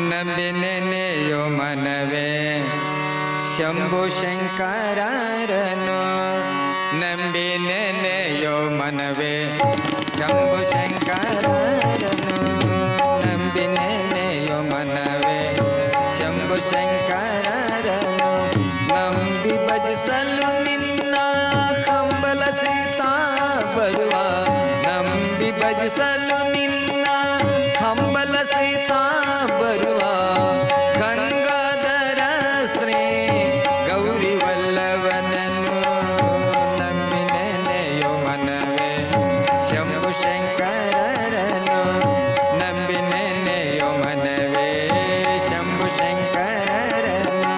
ನಂಬಿನೆನೆಯೋ ಮನವೇ ಶಂಭು ಶಂಕರರನು ನಂಬಿನೆನೆಯೋ ಮನವೇ ಶಂಭು ಶಂಕರರನು ನಂಬಿನೆನೆಯೋ ಮನವೇ ಶಂಭು ಶಂಕರರನು ನಂಬಿ ಭಜಿಸಲು ನಿನ್ನ ಕಂಬಲ ಸೀತಾ ಬರುವ ನಂಬಿ ಭಜಿಸಲು ನಿನ್ನ ಕಂಬಲ ಸೀತಾ ಬರುವ ಗಂಗಾಧರ ಶ್ರೀ ಗೌರಿ ವಲ್ಲಭನನ್ನು ನಂಬಿ ನೆನೆಯೋ ಮನವೇ ಶಂಭು ಶಂಕರರನು ನಂಬಿ ನೆನೆಯೋ ಮನವೇ ಶಂಭು ಶಂಕರರನು.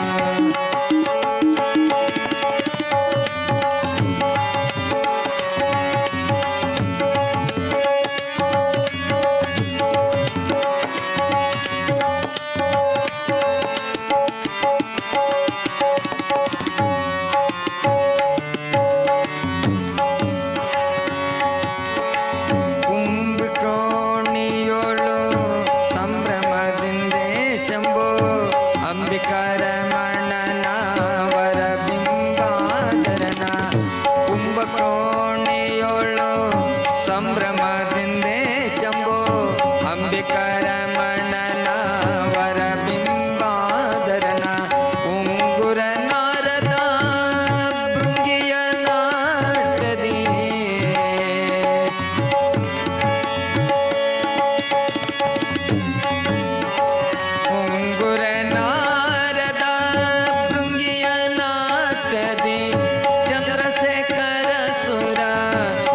ಅಂಬಿಕಾರಮಣನ ವರಬಿಂಬಾಧರನ ಕುಂಭಕೋಣಿಯೋಳು ಸಂಭ್ರಮದಿಂದೇ ಶಂಭೋ ಅಂಬಿಕಾರಮಣನ ವರಬಿಂಬಾಧರನ ಉಂಗುರ ನಾರದ ಭೃಂಗಿಯ ನಾಟದಿ ಉಂಗುರ ಚಂದ್ರಶೇಖರ ಸುರ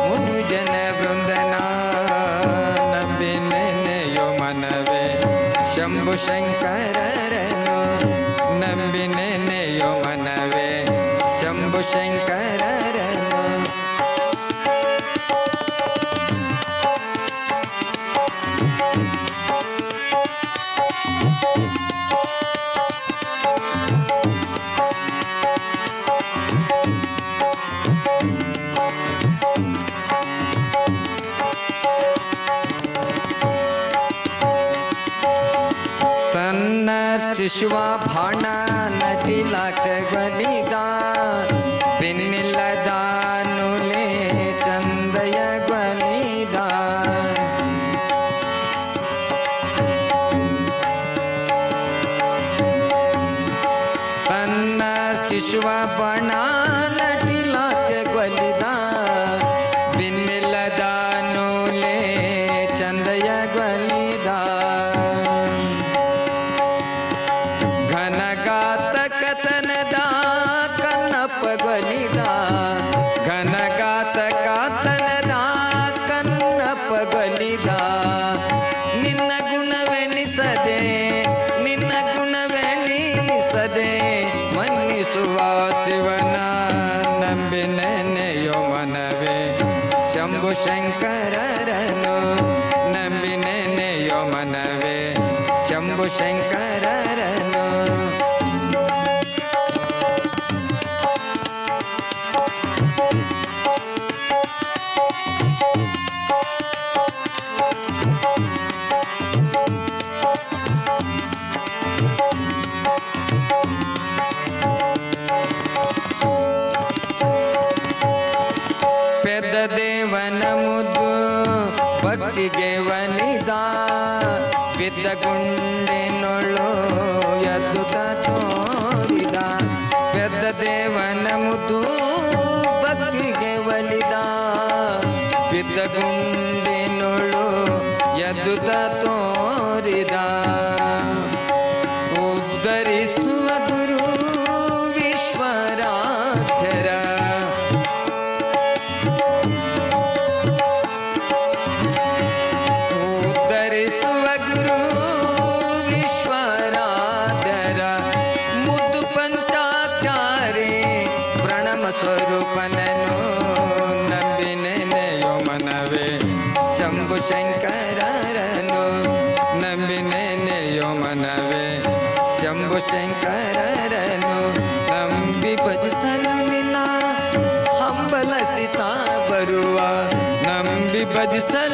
ಮುನುಜನ ವೃಂದನ ನಂಬಿ ನೆನೆಯೋ ಮನವೇ ಶಂಭು ಶಂಕರರನು ನಂಬಿ ನೆನೆಯೋ ಮನವೇ ಶಂಭು ಶಂಕರರನು. ಶಿಶುವ ಬಾಣ ನಟಿಲಾಟ ಗಲಿದ ಬೆನ್ನಿಲ್ಲದ ನುಲೆ ಚಂದಯ ಗಲಿದ ತನ್ನ ಶಿಶುವ ಬಾಣ ನಟಿಲಾಟ ಗಲಿದ ಬೆನ್ನಿಲ್ಲದ ನುಲೆ ಚಂದಯ ಗಲಿದ ಘನಗಾತ ಕಥನದ ಕನ್ನಪ್ಪ ಗಲಿದ ಘನಗಾತ ಕಥನದ ಕನ್ನಪ್ಪ ಗಲಿದ ನಿನ್ನ ಗುಣವೆಣಿಸದೆ ನಿನ್ನ ಗುಣವೆಣಿಸದೆ ಮನ್ನಿಸುವ ಶಿವನ ನಂಬಿ ನೆನೆಯೋ ಮನವೇ ಶಂಭು ಶಂಕರರನು ನಂಬಿ ನೆನೆಯೋ ಮನವೇ ಶಂಭು ಶಂಕರರನು. ಪೆದ್ದ ದೇವನ ಮುದ್ದು ಭಕ್ತಿಗೆ ಒಲಿದ ಬಿದ್ದ ಗುಂಡಿನೊಳು ಎದ್ದುತ್ತ ತೋರಿದ ಪೆದ್ದ ದೇವನ ಮುದ್ದು ಭಕ್ತಿಗೆ ಒಲಿದ ಬಿದ್ದ ಗುಂಡಿನೊಳು ಎದ್ದುತ್ತ ತೋರಿದ ಉದ್ಧರಿಸುವ ಗುರು ವಿಶ್ವರಾಧ್ಯರ ಉದ್ಧರಿಸುವ ಗುರು ವಿಶ್ವರಾಧ್ಯರ ಮುದ್ದು ಪಂಚಾಚಾರಿ ಮನವೇ ಶಂಭು ಶಂಕರರನು ನಂಬಿ ಭಜಿಸಲು ನಿನ್ನ ಹಂಬಲಸಿತ ಬರುವ ನಂಬಿ ಭಜಿಸಲು